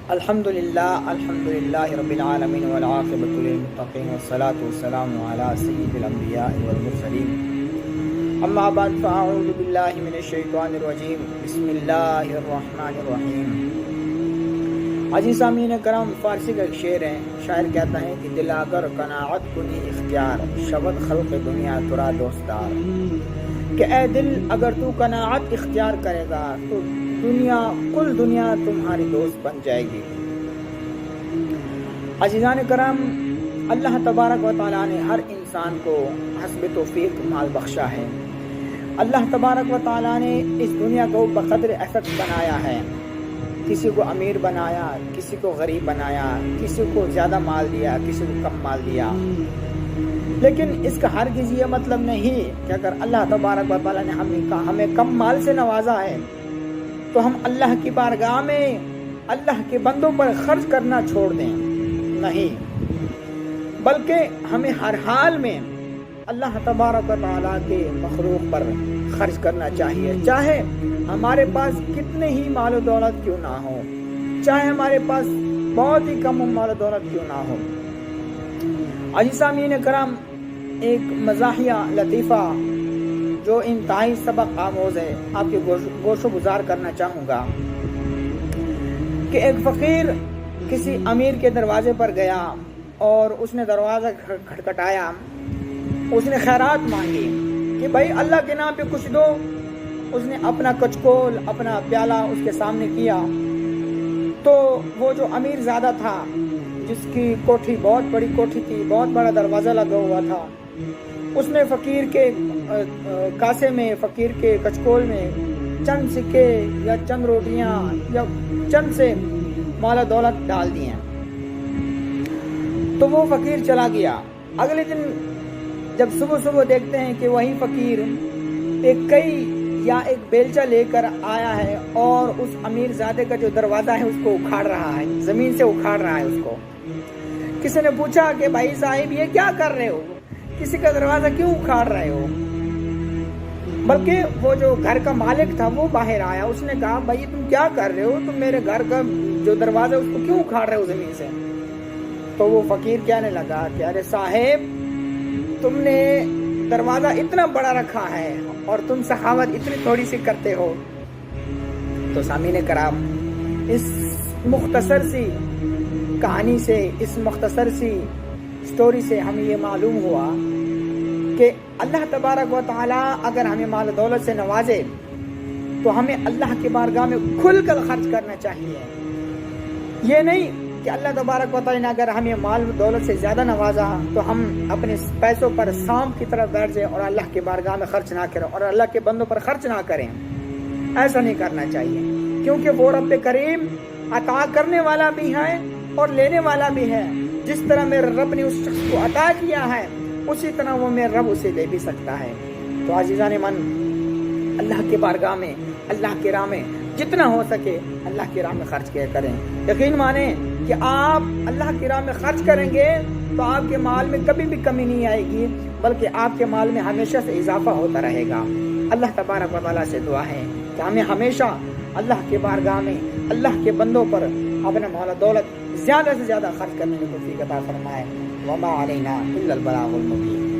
الحمدللہ رب العالمین والعاقبۃ للمتقین والصلاة والسلام علی سید الانبیاء والمرسلین اما بعد فاعوذ باللہ من الشیطان الرجیم بسم اللہ الرحمن الرحیم۔ عزیز سامعین کرام، فارسی کا ایک شعر ہے، شاعر کہتا ہے کہ دل اگر قناعت کنی اختیار، شبد خلق دنیا ترا دوستدار، کہ اے دل اگر تو قناعت اختیار کرے گا تو کل دنیا تمہاری دوست بن جائے گی۔ عزیزان کرام، اللہ تبارک و تعالیٰ نے ہر انسان کو حسب توفیق مال بخشا ہے۔ اللہ تبارک و تعالیٰ نے اس دنیا کو بقدر افت بنایا ہے، کسی کو امیر بنایا، کسی کو غریب بنایا، کسی کو زیادہ مال دیا، کسی کو کم مال دیا، لیکن اس کا ہرگز یہ مطلب نہیں کہ اگر اللہ تبارک و تعالیٰ نے ہمیں کم مال سے نوازا ہے تو ہم اللہ کی بارگاہ میں اللہ کے بندوں پر خرچ کرنا چھوڑ دیں، نہیں، بلکہ ہمیں ہر حال میں اللہ تبارک و تعالیٰ کے مخلوق پر خرچ کرنا چاہیے، چاہے ہمارے پاس کتنے ہی مال و دولت کیوں نہ ہو، چاہے ہمارے پاس بہت ہی کم مال و دولت کیوں نہ ہو۔ عزیز سامعین کرام، ایک مزاحیہ لطیفہ جو انتہائی سبق آموز ہے آپ کے گوش و گزار کرنا چاہوں گا کہ ایک فقیر کسی امیر کے دروازے پر گیا اور اس نے دروازہ کھٹکھٹایا، اس نے خیرات مانگی کہ بھائی اللہ کے نام پہ کچھ دو۔ اس نے اپنا کچکول، اپنا پیالہ اس کے سامنے کیا تو وہ جو امیر زادہ تھا، جس کی کوٹھی بہت بڑی کوٹھی تھی، بہت بڑا دروازہ لگا ہوا تھا، اس نے فقیر کے کاسے میں، فقیر کے کچکول میں چند سکے یا چند روٹیاں یا چند سے مال و دولت ڈال دیے، تو وہ فقیر چلا گیا۔ اگلے دن جب صبح دیکھتے ہیں کہ وہی فقیر ایک کئی یا ایک بیلچہ لے کر آیا ہے اور اس امیر زادے کا جو دروازہ ہے اس کو اکھاڑ رہا ہے، زمین سے اکھاڑ رہا ہے اس کو۔ کسی نے پوچھا کہ بھائی صاحب یہ کیا کر رہے ہو، کسی کا دروازہ کیوں اکھاڑ رہے ہو؟ بلکہ وہ جو گھر کا مالک تھا وہ باہر آیا، اس نے کہا بھائی تم کیا کر رہے ہو، تم میرے گھر کا جو دروازہ ہے اس کو کیوں اکھاڑ رہے ہو زمین سے؟ تو وہ فقیر کہنے لگا کہ ارے صاحب، تم نے دروازہ اتنا بڑا رکھا ہے اور تم سخاوت اتنی تھوڑی سی کرتے ہو۔ تو سامعین کرام، اس مختصر سی کہانی سے، اس مختصر سی سٹوری سے ہمیں یہ معلوم ہوا کہ اللہ تبارک و تعالیٰ اگر ہمیں مال و دولت سے نوازے تو ہمیں اللہ کی بارگاہ میں کھل کر خرچ کرنا چاہیے۔ یہ نہیں کہ اللہ تبارک و تعالیٰ نے اگر ہمیں مال و دولت سے زیادہ نوازا تو ہم اپنے پیسوں پر سانپ کی طرف بیٹھ جائیں اور اللہ کی بارگاہ میں خرچ نہ کریں اور اللہ کے بندوں پر خرچ نہ کریں۔ ایسا نہیں کرنا چاہیے، کیونکہ وہ رب کریم عطا کرنے والا بھی ہے اور لینے والا بھی ہے۔ جس طرح میرے رب نے اس شخص کو عطا کیا ہے اسی طرح وہ میرے رب اسے لے بھی سکتا ہے۔ تو عزیزان من، اللہ کے بارگاہ میں، اللہ کی راہ میں جتنا ہو سکے اللہ کی راہ میں خرچ کیا کریں۔ یقین مانیں کہ آپ اللہ کی راہ میں خرچ کریں گے تو آپ کے مال میں کبھی بھی کمی نہیں آئے گی، بلکہ آپ کے مال میں ہمیشہ سے اضافہ ہوتا رہے گا۔ اللہ تبارک و تعالیٰ سے دعا ہے کہ ہمیں ہمیشہ اللہ کے بارگاہ میں اللہ کے بندوں پر اپنا مال و دولت زیادہ سے زیادہ خرچ کرنے کی توفیق عطا فرمائے۔ وما علینا الا البلاغ المبین۔